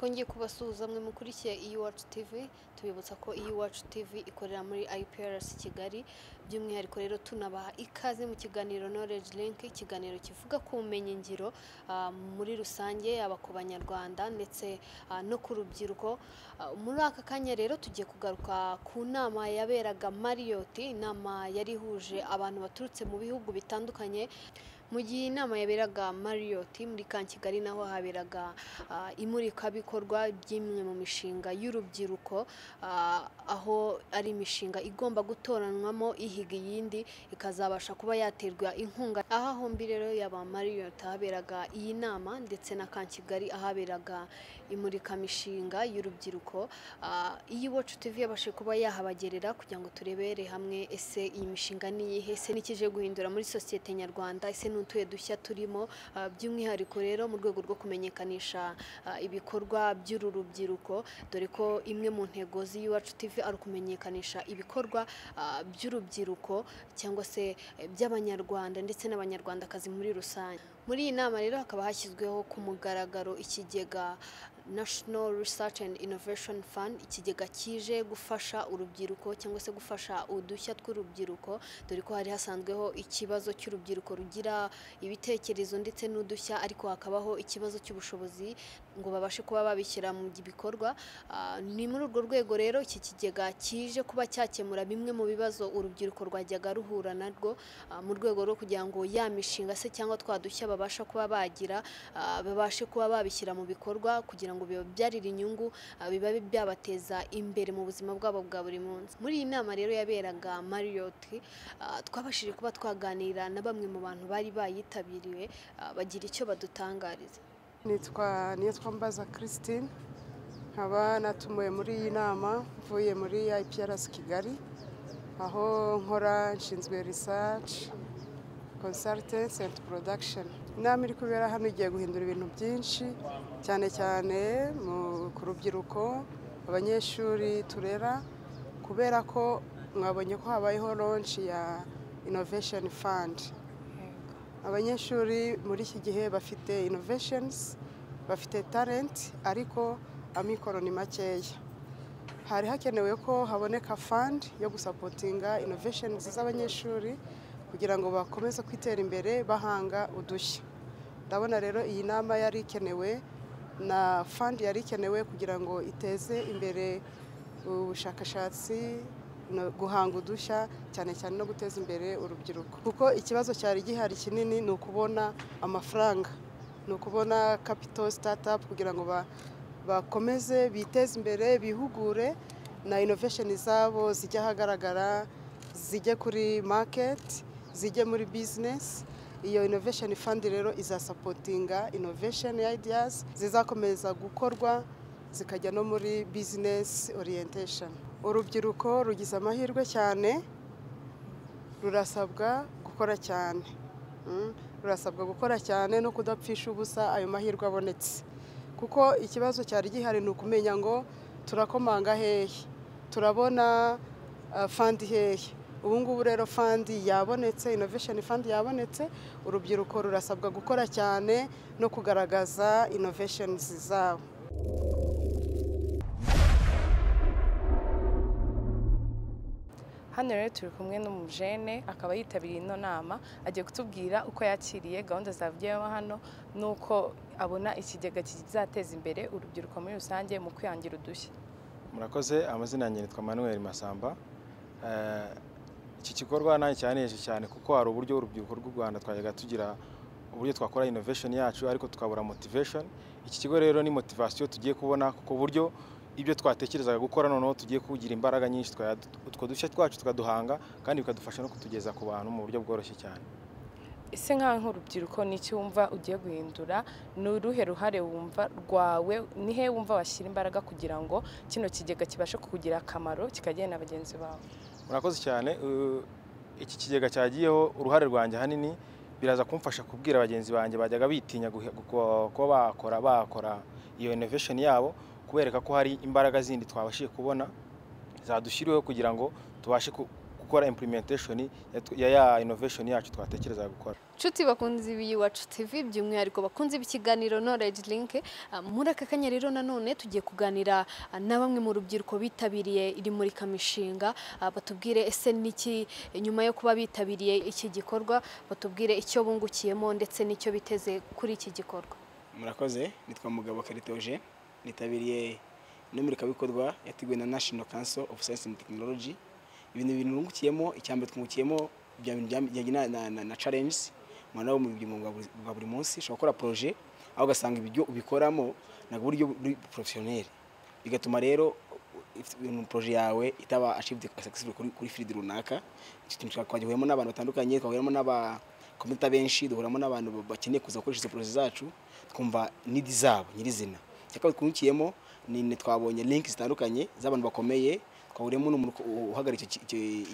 twongeye kubasuhuza mwe mukurikiye Yacu TV tubibutsa ko Yacu TV ikorera muri IPRS Kigali by'umwihariko rero tunabaha ikaze mu kiganiro Knowledge Link ikiganiro kivuga ku bumenyi ngiro muri rusange aba ku banyarwanda ndetse no ku rubyiruko muri aka kanya rero tugiye kugaruka ku nama yaberaga Marriott inama yari ihuje abantu baturutse mu bihugu bitandukanye mu gihe inama yaberaga Marriott muri Kigali naho haberaga imurikabikorwa by'imwe mu mishinga y'urubyiruko aho ari imishinga igomba gutoranwamo ihiga iyindi ikazabasha kuba yaterwa inkunga aha hombi rero yaba Marriott haberaga iyi nama ndetse na Kigali ahaberaga imurikamishinga y'urubyiruko Yacu TV yabashe kuba yahabagerera kugira ngo turebere hamwe ese iyi mishinga niyihe ese nikije guhindura muri societe nyarwanda ese n'utuye dushya turimo by'umwihariko rero mu rwego rwo kumenyekanisha ibikorwa by'uru rubyiruko dore ko imwe mu ntego z'Yacu TV ari kumenyekanisha ibikorwa by'urubyiruko cyangwa se by'abanyarwanda ndetse n'abanyarwandakazi muri rusange muri iyi nama rero hakaba hashyizweho ku mugaragaro Ikijyega National Research and Innovation Fund ikigega kije gufasha urubyiruko cyangwa se gufasha udushya tw'urubyiruko dore ko hari hasanzweho ikibazo cy'urubyiruko rugira ibitekerezo ndetse n'udushya ariko hakabaho ikibazo cy'ubushobozi ngo babashe kuba babishyira mu bikorwa ni muri urwo rwego rero iki kigega kije kuba cyakemura bimwe mu bibazo urubyiruko rwajyaga ruhura narwo mu rwego rwo kugira ngo ya mishinga se cyangwa twadushya babasha kuba bagira babashe kuba babishyira mu bikorwa kugira ngo bibabyarire inyungu bibabe byabateza imbere mu buzima bwabo bwa buri munsi muri iyi nama rero yaberaga Marriott twabashije kuba twaganira na bamwe mu bantu bari bayitabiriwe bagira icyo badutangariza nitwa Mbaza Christine nkaba natumuye muri iyi nama mvuye muri IPRS Kigali aho nkora nshinzwe research consultants and production inama iri kubera hano igiye guhindura ibintu byinshi cyane cyane ku rubyiruko abanyeshuri turera kubera ko mwabonye ko habayeho launch ya Innovation Fund abanyeshuri muri iki gihe bafite innovations bafite talent ariko amikoro ni makeya hari hakenewe ko haboneka fund yo gusapotinga innovations z'abanyeshuri kugira ngo bakomeze kwitera imbere bahanga udushya ndabona rero iyi nama yari ikenewe na fund yari ikenewe kugira ngo iteze imbere ubushakashatsi guhanga udushya cyane cyane no guteza imbere urubyiruko kuko ikibazo cyari gihari kinini ni ukubona amafaranga ni ukubona capital startup kugira ngo bakomeze biteze imbere bihugure na innovation zabo zijya ahagaragara zijye kuri market zijye muri business iyo innovation fund rero izasapotinga innovation ideas zizakomeza gukorwa zikajya no muri business orientation urubyiruko rugize amahirwe cyane rurasabwa gukora cyane no kudapfisha ubusa ayo mahirwe abonetse kuko ikibazo cyari gihari ni ukumenya ngo turakomanga hehe turabona fund hehe ubu ngubu rero fund yabonetse innovation fund yabonetse urubyiruko rurasabwa gukora cyane no kugaragaza innovations zabo hano rero turi kumwe n'umujene akaba yitabiriye ino nama agiye kutubwira uko yakiriye gahunda zavuyemo hano nuko abona ikigega kizateza imbere urubyiruko muri rusange mu kwihangira udushya murakoze amazina yanjye nitwa Manuel Masamba iki gikorwa nayo cyaneje cyane kuko hari uburyo urubyiruko rw'u Rwanda twajyaga tugira uburyo twakora innovation yacu ariko tukabura motivation iki kigo rero ni motivation tugiye kubona kuko buryo ibyo twatekerezaga gukora noneho tugiye kugira imbaraga nyinshi utwo dushya twacu tukaduhanga kandi bikadufasha no kutugeza ku bantu mu buryo bworoshye cyane ese nk'urubyiruko n'iki wumva ugiye guhindura ni uruhe ruhare wumva rwawe nihe wumva washyira imbaraga kugira ngo kino kigega kibashe kukugira akamaro kikagenda na bagenzi bawe murakoze cyane iki kigega cyagiyeho uruhare rwanjye hanini biraza kumfasha kubwira bagenzi banjye bajyaga bitinya ko bakora iyo innovation yabo kubereka ko hari imbaraga zindi twabashije kubona zadushyiriweho kugira ngo tubashe gukora implementation ya innovation yacu twatekereza gukora. Nshuti bakunzi b'Iwacu TV by'umwihariko bakunzi b'ikiganiro Knowledge Link, muri aka kanya rero nanone tugiye kuganira na bamwe mu rubyiruko bitabiriye iri muri Imishinga, batubwire ese niki nyuma yo kuba bitabiriye iki gikorwa, batubwire icyo bungukiyemo ndetse n'icyo biteze kuri iki gikorwa. Murakoze, nitwa Mugabo Karitoje, nitabiriye n'imurikabikorwa yateguwe na National Council of Science and Technology. Ibintu birungukiyemo, icyambere twungukiyemo na challenge mwana wo mu byimo bwa buri munsi, ushobora gukora projet aho gasanga ibyo ubikoramo na buryo professionnel, bigatuma rero projet yawe itaba achieved successful kuri field runaka. Twajyemo n'abantu batandukanye, twahuramo n'aba komite benshi, duhuramo n'abantu bakeneye kuza gukoresha projet zacu, twumva need zabo nyirizina. Cyakaba twungukiyemo ni twabonye links zitandukanye z'abantu bakomeye, twahuriyemo n'umuntu uhagarika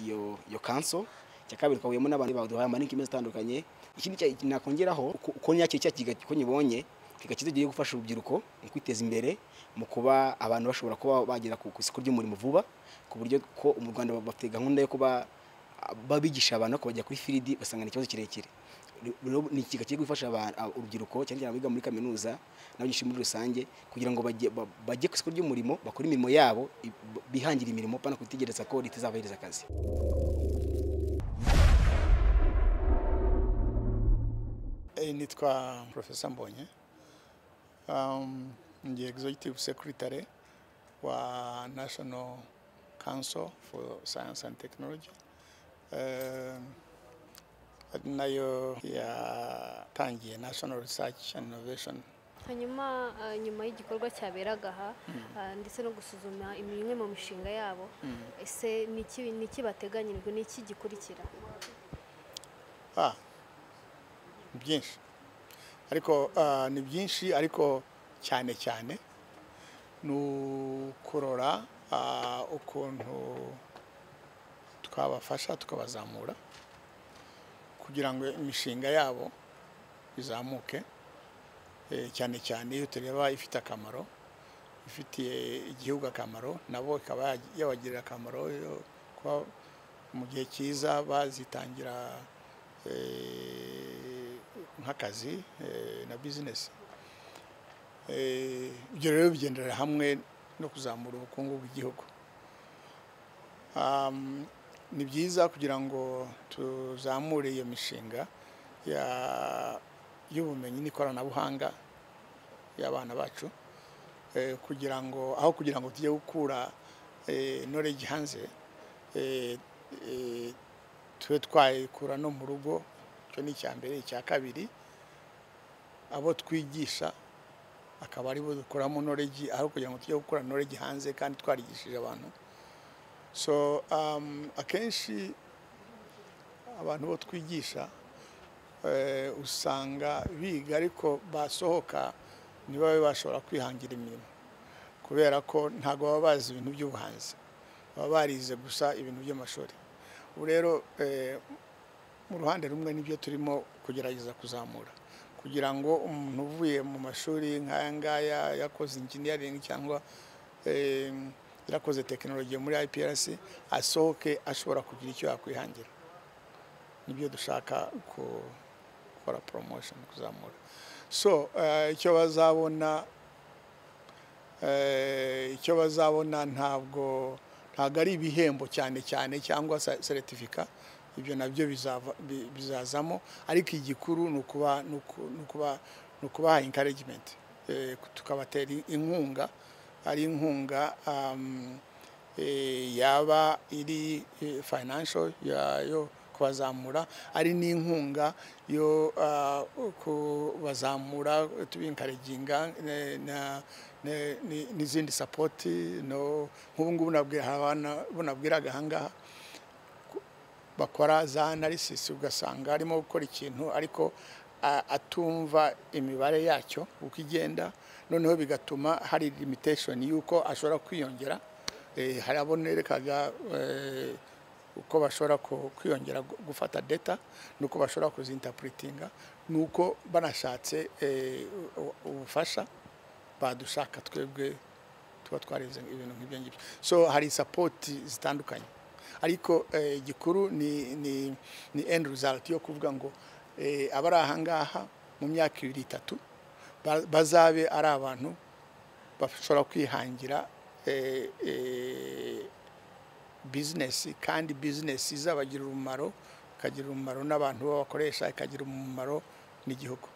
iyo council. Cyakabiri twahuriyemo n'abantu baduhaye amalinki meza atandukanye. Ikindi nakongeraho uko nyakiri cyakiga ko nyibonye kigiye gufasha urubyiruko mu kwiteza imbere, mu kuba abantu bashobora kuba bagera ku isoko ry'umurimo vuba, ku buryo ko mu Rwanda bafite gahunda yo kuba babigisha abantu ko bajya kuri field basangana ikibazo kirekire. Ni kigiye gufasha urubyiruko cyane cyane abiga muri kaminuza n'abanyeshuri muri rusange, kugira ngo bajye ku isoko ry'umurimo, bakora imirimo yabo, bihangira imirimo pana kwitegereza ko ritazabahereza akazi. Nitwa Professor Mbonye, ndi Executive Secretary wa National Council for Science and Technology, nayo yatangiye National Research and Innovation. Hanyuma nyuma y'igikorwa cyaberaga aha ndetse no gusuzuma imwe mu mishinga yabo, ese niki bateganyirijwe, niki gikurikira? Byinshi, ariko ni byinshi, ariko cyane cyane nukurora ukuntu twabafasha tukabazamura kugira ngo imishinga yabo izamuke, cyane cyane iyo tureba ifite akamaro, ifitiye igihugu akamaro, nabo ikaba yabagirira akamaro mu gihe cyiza bazitangira nk'akazi na business. Ibyo rero bigendera hamwe no kuzamura ubukungu bw'igihugu. Ni byiza kugira ngo tuzamure iyo mishinga y'ubumenyi n'ikoranabuhanga y'abana bacu, kugira ngo tujye gukura knowledge hanze, tube twayikura no mu rugo. Cyo ni icyambere. Icya kabiri, abo twigisha akaba ari bo dukoramo knowledge, aho kugira ngo tujye gukora knowledge hanze kandi twarigishije abantu. So akenshi abantu bo twigisha usanga biga ariko basohoka niba bashobora kwihangira imirimo, kubera ko ntago baba bazi ibintu by'ubuhanzi, baba barize gusa ibintu by'amashuri. Ubu rero mu ruhande rumwe nibyo turimo kugerageza kuzamura, kugira ngo umuntu uvuye mu mashuri nk'aya ngaya yakoze engineering cyangwa yakoze technology muri IPRC asohoke ashobora kugira icyo yakwihangira. Nibyo dushaka gukora promotion, kuzamura. So icyo bazabona ntabwo ari ibihembo cyane cyangwa certificate, ibyo nabyo bizazamo, ariko igikuru nukubaha encouragement, tukabatera inkunga, ari inkunga yaba iri financial yo kubazamura, ari n'inkunga yo kubazamura tubinkareginga n'izindi support. No nk'ubu ngubu nabwiraga ahangaha bakora za analysis, ugasanga arimo gukora ikintu ariko atumva imibare yacyo uko igenda, noneho bigatuma hari limitation yuko ashobora kwiyongera. Hari abonerekaga uko bashobora kwiyongera gufata data, nuko bashobora kuzinterpretinga, nuko banashatse ubufasha badushaka twebwe tuba twarize ibintu nk'ibyo ngibyo. So hari support zitandukanye, ariko igikuru ni end result yo kuvuga ngo abari aha ngaha mu myaka 2-3 bazabe ari abantu bashobora kwihangira business, kandi business izabagirira umumaro, ikagira umumaro n'abantu babakoresha, ikagira umumaro n'igihugu.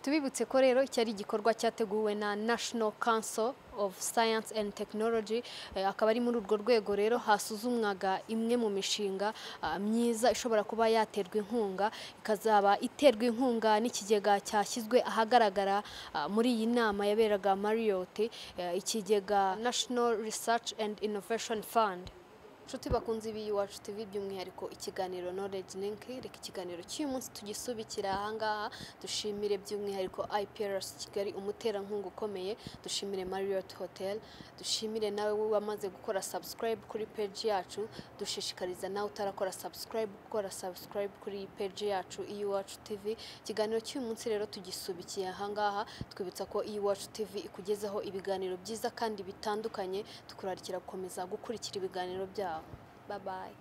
Tubibutse ko rero iki ari igikorwa cyateguwe na National Council of Science and Technology, akaba ari muri urwo rwego rero hasuzumwaga imwe mu mishinga myiza ishobora kuba yaterwa inkunga, ikazaba iterwa inkunga n'ikigega cyashyizwe ahagaragara muri iyi nama yaberaga Marriott, ikigega National Research and Innovation Fund. Nshuti bakunze Yacu TV, by'umwihariko ikiganiro Knowledge Link, reka ikiganiro cy'uyu munsi tugisubikira ahangaha. Dushimire by'umwihariko IPRS Kigali, umuterankunga ukomeye, dushimire Marriott Hotel, dushimire nawe wamaze gukora subscribe kuri page yacu, dushishikariza nawe utarakora subscribe gukora subscribe kuri page yacu Yacu TV. Ikiganiro cy'uyu munsi rero tugisubikiye ahangaha, twibutsa ko Yacu TV ikugezaho ibiganiro byiza kandi bitandukanye, tukurarikira gukomeza gukurikira ibiganiro byabo. Bye bye.